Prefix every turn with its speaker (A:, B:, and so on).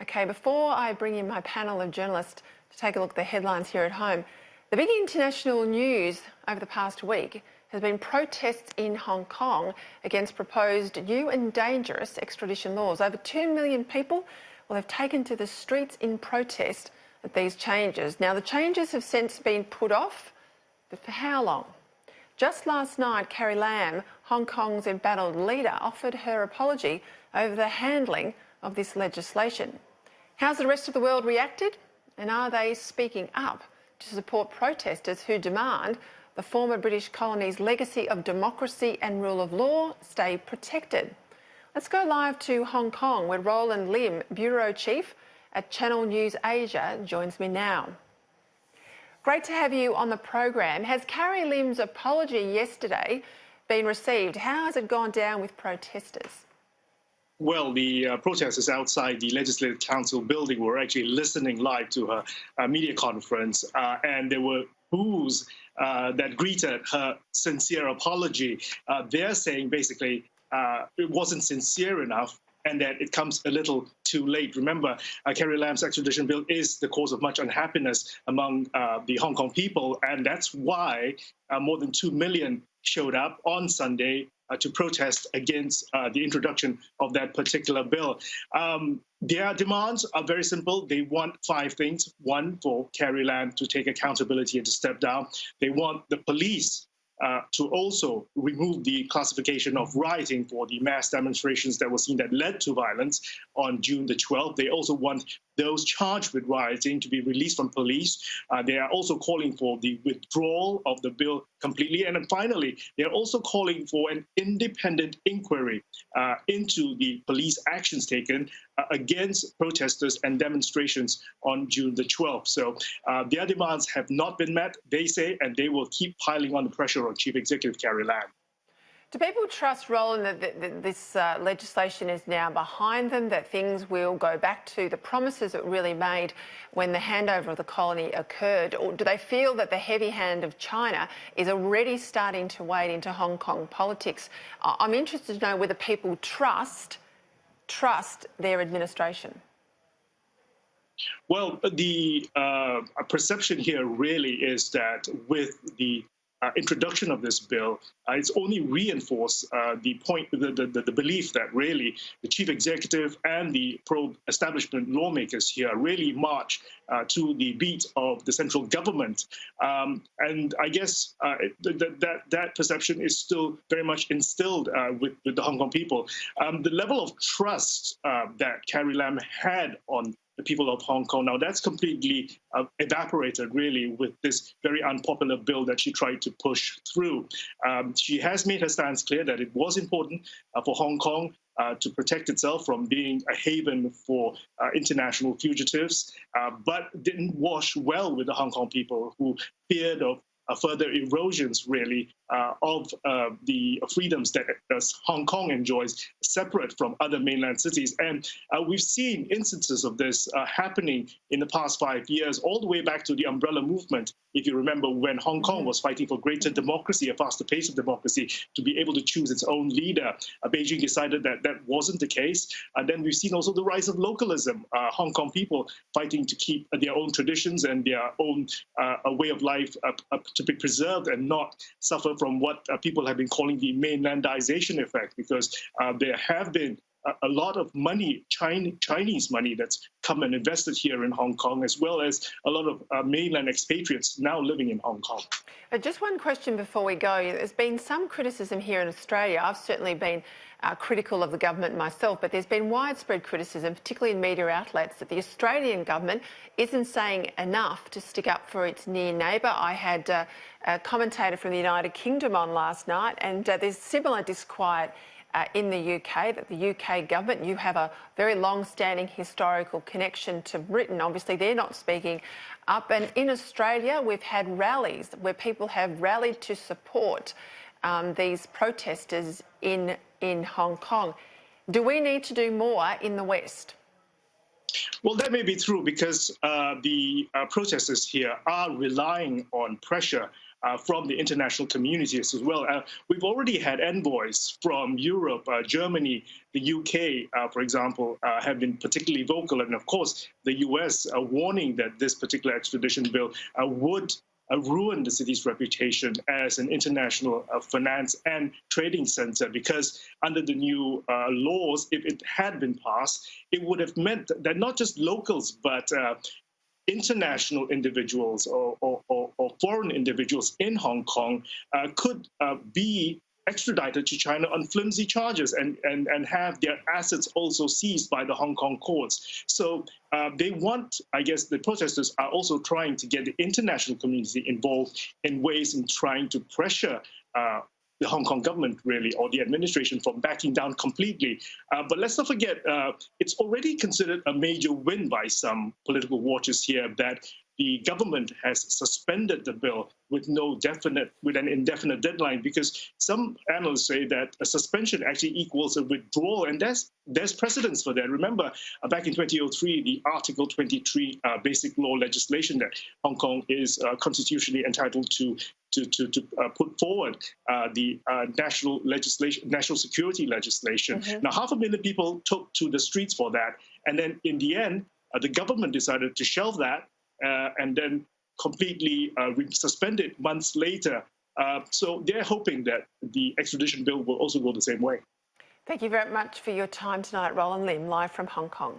A: Okay, before I bring in my panel of journalists to take a look at the headlines here at home, the big international news over the past week has been protests in Hong Kong against proposed new and dangerous extradition laws. Over 2 million people will have taken to the streets in protest at these changes. Now, the changes have since been put off, but for how long? Just last night, Carrie Lam, Hong Kong's embattled leader, offered her apology over the handling of this legislation. How's the rest of the world reacted? And are they speaking up to support protesters who demand the former British colony's legacy of democracy and rule of law stay protected? Let's go live to Hong Kong, where Roland Lim, Bureau Chief at Channel News Asia, joins me now. Great to have you on the program. Has Carrie Lim's apology yesterday been received? How has it gone down with protesters?
B: Well, the protesters outside the Legislative Council building were actually listening live to her media conference, and there were boos that greeted her sincere apology. They're saying basically it wasn't sincere enough and that it comes a little too late. Remember, Carrie Lam's extradition bill is the cause of much unhappiness among the Hong Kong people, and that's why more than 2 million showed up on Sunday to protest against the introduction of that particular bill. Their demands are very simple. They want 5 things. 1, for Carrie Lam to take accountability and to step down. They want the police to also remove the classification of rioting for the mass demonstrations that were seen that led to violence on June the 12th. They also want those charged with rioting to be released from police. They are also calling for the withdrawal of the bill completely. And then finally, they're also calling for an independent inquiry into the police actions taken against protesters and demonstrations on June the 12th. So their demands have not been met, they say, and they will keep piling on the pressure on Chief Executive Carrie Lam.
A: Do people trust, Roland, that this legislation is now behind them, that things will go back to the promises it really made when the handover of the colony occurred? Or do they feel that the heavy hand of China is already starting to wade into Hong Kong politics? I'm interested to know whether people trust their administration.
B: Well, the perception here really is that with the introduction of this bill, it's only reinforced the belief that really the chief executive and the pro-establishment lawmakers here really march to the beat of the central government. And I guess that perception is still very much instilled with the Hong Kong people. The level of trust that Carrie Lam had on the people of Hong Kong. Now, that's completely evaporated, really, with this very unpopular bill that she tried to push through. She has made her stance clear that it was important for Hong Kong to protect itself from being a haven for international fugitives, but didn't wash well with the Hong Kong people who feared of further erosions, really, of the freedoms that Hong Kong enjoys, separate from other mainland cities. And we've seen instances of this happening in the past 5 years, all the way back to the umbrella movement. If you remember, when Hong Kong was fighting for greater democracy, a faster pace of democracy, to be able to choose its own leader, Beijing decided that that wasn't the case. And then we've seen also the rise of localism, Hong Kong people fighting to keep their own traditions and their own way of life to be preserved and not suffer from what people have been calling the mainlandization effect, because there have been a lot of money, Chinese money, that's come and invested here in Hong Kong, as well as a lot of mainland expatriates now living in Hong Kong.
A: Just one question before we go. There's been some criticism here in Australia. I've certainly been critical of the government myself, but there's been widespread criticism, particularly in media outlets, that the Australian government isn't saying enough to stick up for its near neighbour. I had a commentator from the United Kingdom on last night, and there's similar disquiet in the UK, that the UK government, you have a very long-standing historical connection to Britain. Obviously, they're not speaking up. And in Australia, we've had rallies where people have rallied to support these protesters in Hong Kong. Do we need to do more in the West?
B: Well, that may be true, because the protesters here are relying on pressure from the international communities as well. We've already had envoys from Europe, Germany, the UK, for example, have been particularly vocal, and of course the US warning that this particular extradition bill would ruin the city's reputation as an international finance and trading center, because under the new laws, if it had been passed, it would have meant that not just locals, but international individuals or foreign individuals in Hong Kong could be extradited to China on flimsy charges and have their assets also seized by the Hong Kong courts. So they want, I guess the protesters are also trying to get the international community involved in ways in trying to pressure the Hong Kong government, really, or the administration from backing down completely. But let's not forget, it's already considered a major win by some political watchers here that the government has suspended the bill with an indefinite deadline, because some analysts say that a suspension actually equals a withdrawal, and there's precedence for that. Remember, back in 2003, the Article 23 basic law legislation that Hong Kong is constitutionally entitled to put forward, the national security legislation. Now, 500,000 people took to the streets for that, and then in the end, the government decided to shelve that and then completely suspend it months later. So they're hoping that the extradition bill will also go the same way.
A: Thank you very much for your time tonight, Roland Lim, live from Hong Kong.